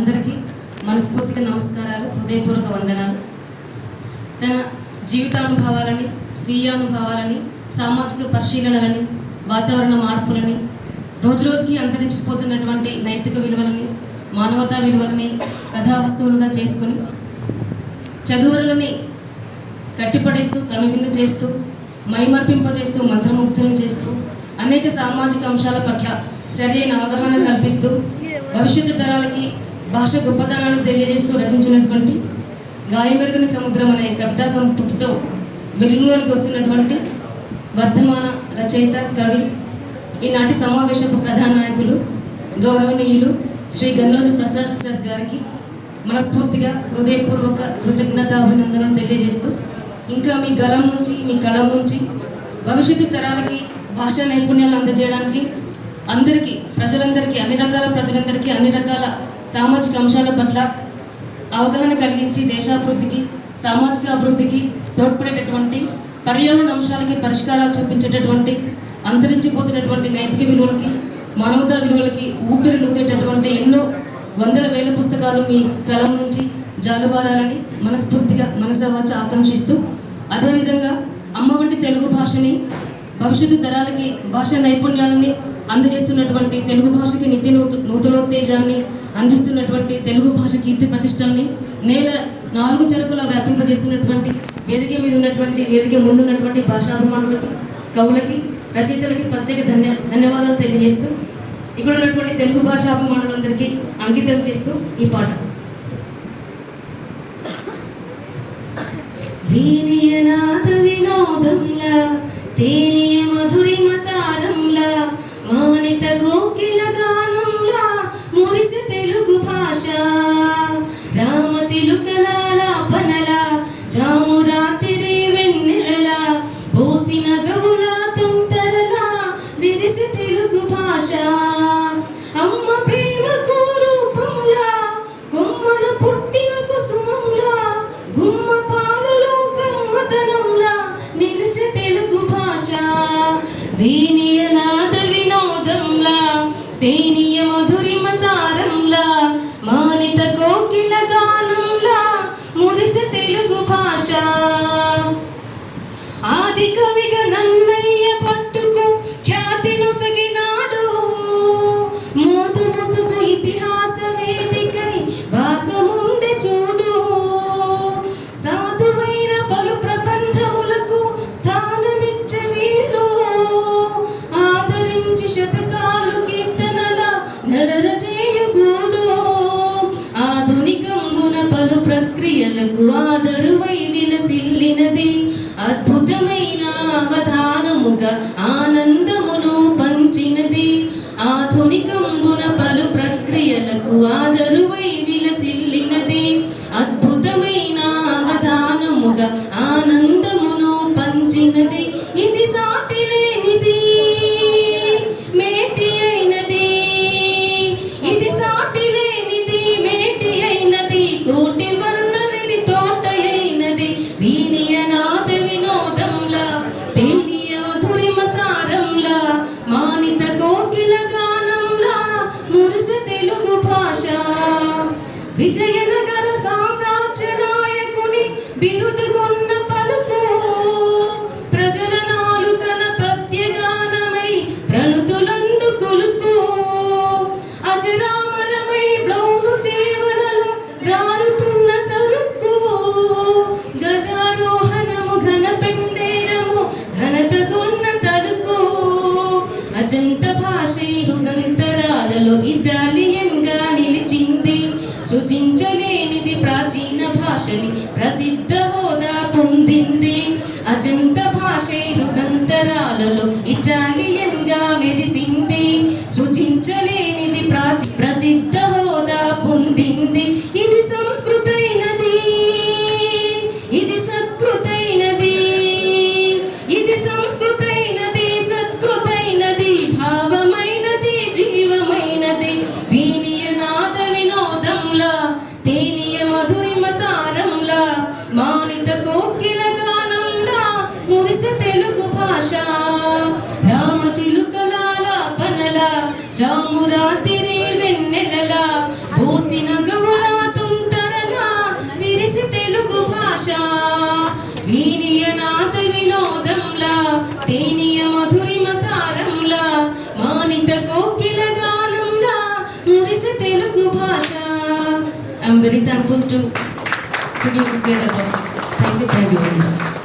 అందరికీ మనస్ఫూర్తిగా నమస్కారాలు, హృదయపూర్వక వందనాలు. తన జీవితానుభవాలని, స్వీయానుభవాలని, సామాజిక పరిశీలనలని, వాతావరణ మార్పులని, రోజురోజుకి అంతరించిపోతున్నటువంటి నైతిక విలువలని, మానవతా విలువలని కథా వస్తువులుగా చేసుకుని చదువులని కట్టిపడేస్తూ, కనువిందు చేస్తూ, మైమర్పింపజేస్తూ, మంత్రముగ్ధులను చేస్తూ, అనేక సామాజిక అంశాల పట్ల సరైన అవగాహన కల్పిస్తూ, భవిష్యత్తు తరాలకి భాష గొప్పతనాన్ని తెలియజేస్తూ రచించినటువంటి గాయమెరుగని సముద్రం అనే కవితా సంపుటితో వెలుగులోనికి వస్తున్నటువంటి వర్ధమాన రచయిత, కవి, ఈనాటి సమావేశపు కథానాయకులు గౌరవనీయులు శ్రీ గల్లోజు ప్రసాద్ సార్ గారికి మనస్ఫూర్తిగా హృదయపూర్వక కృతజ్ఞతాభినందనలు తెలియజేస్తూ, ఇంకా మీ గలం నుంచి, మీ కలం నుంచి భవిష్యత్తు తరాలకి భాషా నైపుణ్యాలు అందజేయడానికి అందరికీ, ప్రజలందరికీ, అన్ని రకాల ప్రజలందరికీ అన్ని రకాల సామాజిక అంశాల పట్ల అవగాహన కలిగించి దేశాభివృద్ధికి, సామాజిక అభివృద్ధికి తోడ్పడేటటువంటి, పర్యావరణ అంశాలకి పరిష్కారాలు చూపించేటటువంటి, అంతరించిపోతున్నటువంటి నైతిక విలువలకి, మానవతా విలువలకి ఊపిరి లూదేటటువంటి ఎన్నో వందల వేల పుస్తకాలు మీ కలం నుంచి జాలువారాలని మనస్ఫూర్తిగా మనసావాచ ఆకాంక్షిస్తూ, అదేవిధంగా అమ్మ వంటి తెలుగు భాషని భవిష్యత్తు తరాలకి భాషా నైపుణ్యాలని అందజేస్తున్నటువంటి, తెలుగు భాషకి నిత్య నూతనోత్తేజాన్ని అందిస్తున్నటువంటి, తెలుగు భాష కీర్తి ప్రతిష్టల్ని నేల 4 చెరుకులా వ్యాపింపజేస్తున్నటువంటి వేదిక మీద ఉన్నటువంటి, వేదిక ముందున్నటువంటి భాషాభిమానులకి, కవులకి, రచయితలకి ప్రత్యేక ధన్యవాదాలు తెలియజేస్తూ, ఇక్కడ ఉన్నటువంటి తెలుగు భాషాభిమానులందరికీ అంకితం చేస్తూ ఈ పాట. వీరియనాథ వినోదంలా, తేనియ మధురిమ సారంలా, మానిత గోకిల గానంలా మురిసి తెలుగు భాష, రామచిలుకలాపనలా, జామురాతిరి వెన్నెలలా, బోసిన గవుల తుంతరలా విరిసి తెలుగు భాష, అమ్మ ప్రేమకు రూపంలా, కొమ్మన పుట్టిన కుసుమంలా, గుమ్మ పాలలో కమ్మతనంలా నిలిచే తెలుగు భాష, వీనియనాథ వినోదంలా, తేనియ మధురిమ సారంలా, మానిత కోకిల గానంలా మురిసి తెలుగు భాష, ఆది కవిగా నన్నయ్య పట్టుకు ఖ్యాతి నొసగినాడు, మోతు ముసుగు ఇతిహాస వేదికై భాష ముందే చూడు, సాధువైన పలు ప్రబంధములకు స్థానమిచ్చే వీళ్ళు, ఆదరించి శతకాలు కీర్తనల నలర చేయుగూడు, ఆధునికంబున పలు ప్రక్రియలకు ఆదరువై విలసిల్లినది, అద్భుతమైన అవధానముగా ఆనందమును పంచినది, ఆధునికంబున పలు ప్రక్రియలకు ఆదరువై విలసిల్లినది, అద్భుతమైన అవధానముగా ఆనందమును పంచినది, ఇది సాటి లేనిది మేటి అయినది, ఇది సాటి లేనిది మేటి అయినది, కోటి వర్ణ వెరి తోట అయినది, వీనియనాథ వినోదంలా, తేనియ మధురిమ సారంలా, మానిత కోకిల గానంలా మురిసి తెలుగు భాష, విజయనగర సామ్రాజ్య నాయకుని బిరుదుగొన్న పలుకు, ప్రజల నాలుకన పద్యగానమై ప్రణుతులందు కులుకు, అజరామరమై బ్రౌను సేవలలో రారుతున్న సరుకు, గజారోహణము ఘన పెండేరము ఘనతగొన్న తలుకు, అజంత భాషే హృదంతరాలలో ఇటాలియన్ గా నిలిచింది, సృజించలేని I'm very thankful to give this great opportunity. Thank you very much.